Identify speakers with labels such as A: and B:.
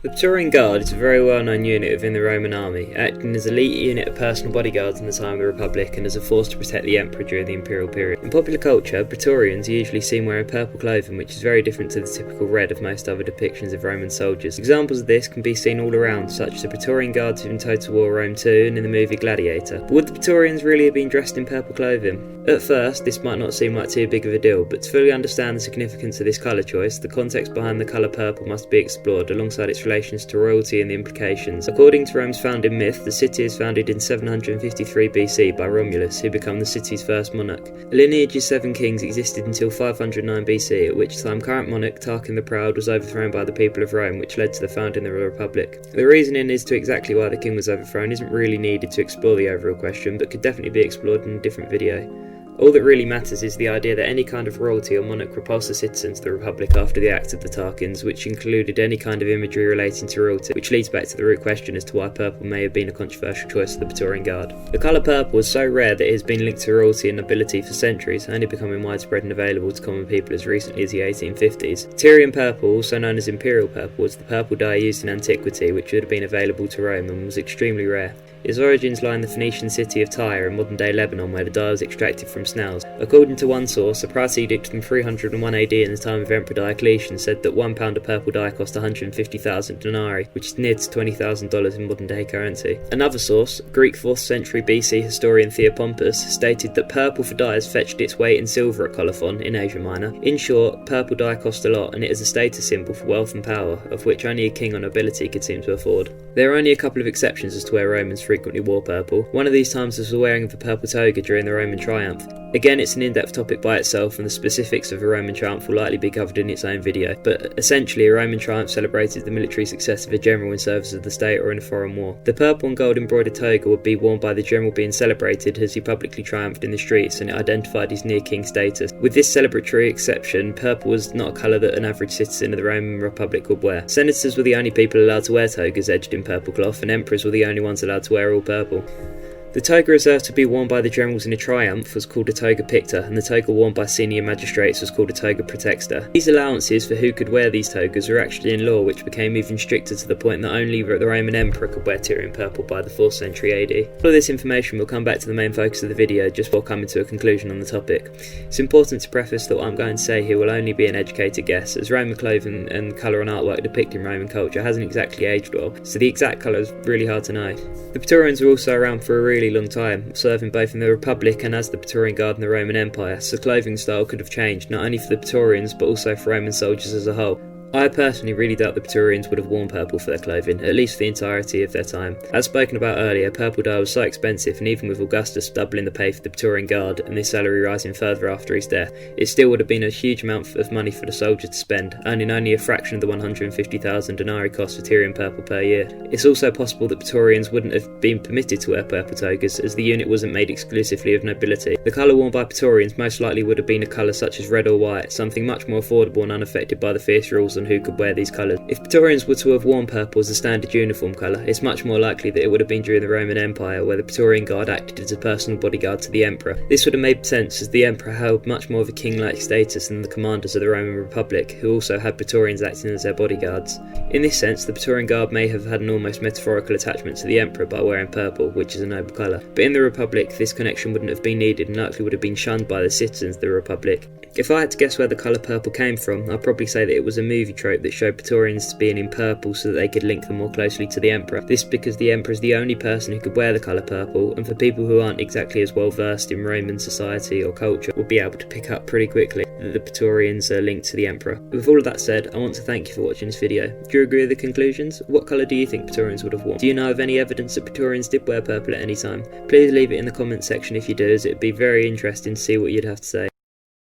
A: The Praetorian Guard is a very well-known unit within the Roman army, acting as an elite unit of personal bodyguards in the time of the Republic and as a force to protect the Emperor during the imperial period. In popular culture, Praetorians are usually seen wearing purple clothing, which is very different to the typical red of most other depictions of Roman soldiers. Examples of this can be seen all around, such as the Praetorian Guards in Total War Rome 2 and in the movie Gladiator. But would the Praetorians really have been dressed in purple clothing? At first, this might not seem like too big of a deal, but to fully understand the significance of this colour choice, the context behind the colour purple must be explored alongside its relations to royalty and the implications. According to Rome's founding myth, the city is founded in 753 BC by Romulus, who became the city's first monarch. A lineage of 7 kings existed until 509 BC, at which time current monarch Tarquin the Proud was overthrown by the people of Rome, which led to the founding of the Republic. The reasoning as to exactly why the king was overthrown isn't really needed to explore the overall question, but could definitely be explored in a different video. All that really matters is the idea that any kind of royalty or monarch repulsed the citizens of the Republic after the acts of the Tarquins, which included any kind of imagery relating to royalty, which leads back to the root question as to why purple may have been a controversial choice for the Praetorian Guard. The colour purple was so rare that it has been linked to royalty and nobility for centuries, only becoming widespread and available to common people as recently as the 1850s. Tyrian purple, also known as imperial purple, was the purple dye used in antiquity, which would have been available to Rome and was extremely rare. Its origins lie in the Phoenician city of Tyre in modern-day Lebanon, where the dye was extracted from snails. According to one source, a price edict from 301 AD in the time of Emperor Diocletian said that 1 pound of purple dye cost 150,000 denarii, which is near to $20,000 in modern-day currency. Another source, Greek 4th century BC historian Theopompus, stated that purple for dyes fetched its weight in silver at Colophon in Asia Minor. In short, purple dye cost a lot, and it is a status symbol for wealth and power, of which only a king or nobility could seem to afford. There are only a couple of exceptions as to where Romans frequently wore purple. One of these times was the wearing of the purple toga during the Roman triumph. Again, it's an in-depth topic by itself, and the specifics of a Roman triumph will likely be covered in its own video, but essentially a Roman triumph celebrated the military success of a general in service of the state or in a foreign war. The purple and gold embroidered toga would be worn by the general being celebrated as he publicly triumphed in the streets, and it identified his near-king status. With this celebratory exception, purple was not a colour that an average citizen of the Roman Republic would wear. Senators were the only people allowed to wear togas edged in purple cloth, and emperors were the only ones allowed to wear all purple. The toga reserved to be worn by the generals in a triumph was called a toga picta, and the toga worn by senior magistrates was called a toga praetexta. These allowances for who could wear these togas were actually in law, which became even stricter to the point that only the Roman emperor could wear Tyrian purple by the 4th century AD. All of this information will come back to the main focus of the video just before coming to a conclusion on the topic. It's important to preface that what I'm going to say here will only be an educated guess, as Roman clothing and colour on artwork depicting Roman culture hasn't exactly aged well, so the exact colour is really hard to know. The Praetorians were also around for a really long time, serving both in the Republic and as the Praetorian Guard in the Roman Empire, so clothing style could have changed not only for the Praetorians but also for Roman soldiers as a whole. I personally really doubt the Praetorians would have worn purple for their clothing, at least for the entirety of their time. As spoken about earlier, purple dye was so expensive, and even with Augustus doubling the pay for the Praetorian Guard and his salary rising further after his death, it still would have been a huge amount of money for the soldier to spend, earning only a fraction of the 150,000 denarii cost for Tyrian purple per year. It's also possible that Praetorians wouldn't have been permitted to wear purple togas, as the unit wasn't made exclusively of nobility. The colour worn by Praetorians most likely would have been a colour such as red or white, something much more affordable and unaffected by the fierce rules on who could wear these colours. If Praetorians were to have worn purple as a standard uniform colour, it's much more likely that it would have been during the Roman Empire, where the Praetorian Guard acted as a personal bodyguard to the emperor. This would have made sense, as the emperor held much more of a king-like status than the commanders of the Roman Republic, who also had Praetorians acting as their bodyguards. In this sense, the Praetorian Guard may have had an almost metaphorical attachment to the emperor by wearing purple, which is a noble colour. But in the Republic, this connection wouldn't have been needed and likely would have been shunned by the citizens of the Republic. If I had to guess where the colour purple came from, I'd probably say that it was a movie trope that showed Praetorians being in purple so that they could link them more closely to the emperor. This because the emperor is the only person who could wear the colour purple, and for people who aren't exactly as well versed in Roman society or culture will be able to pick up pretty quickly that the Praetorians are linked to the emperor. With all of that said, I want to thank you for watching this video. Do you agree with the conclusions? What colour do you think Praetorians would have worn? Do you know of any evidence that Praetorians did wear purple at any time? Please leave it in the comments section if you do, as it would be very interesting to see what you'd have to say.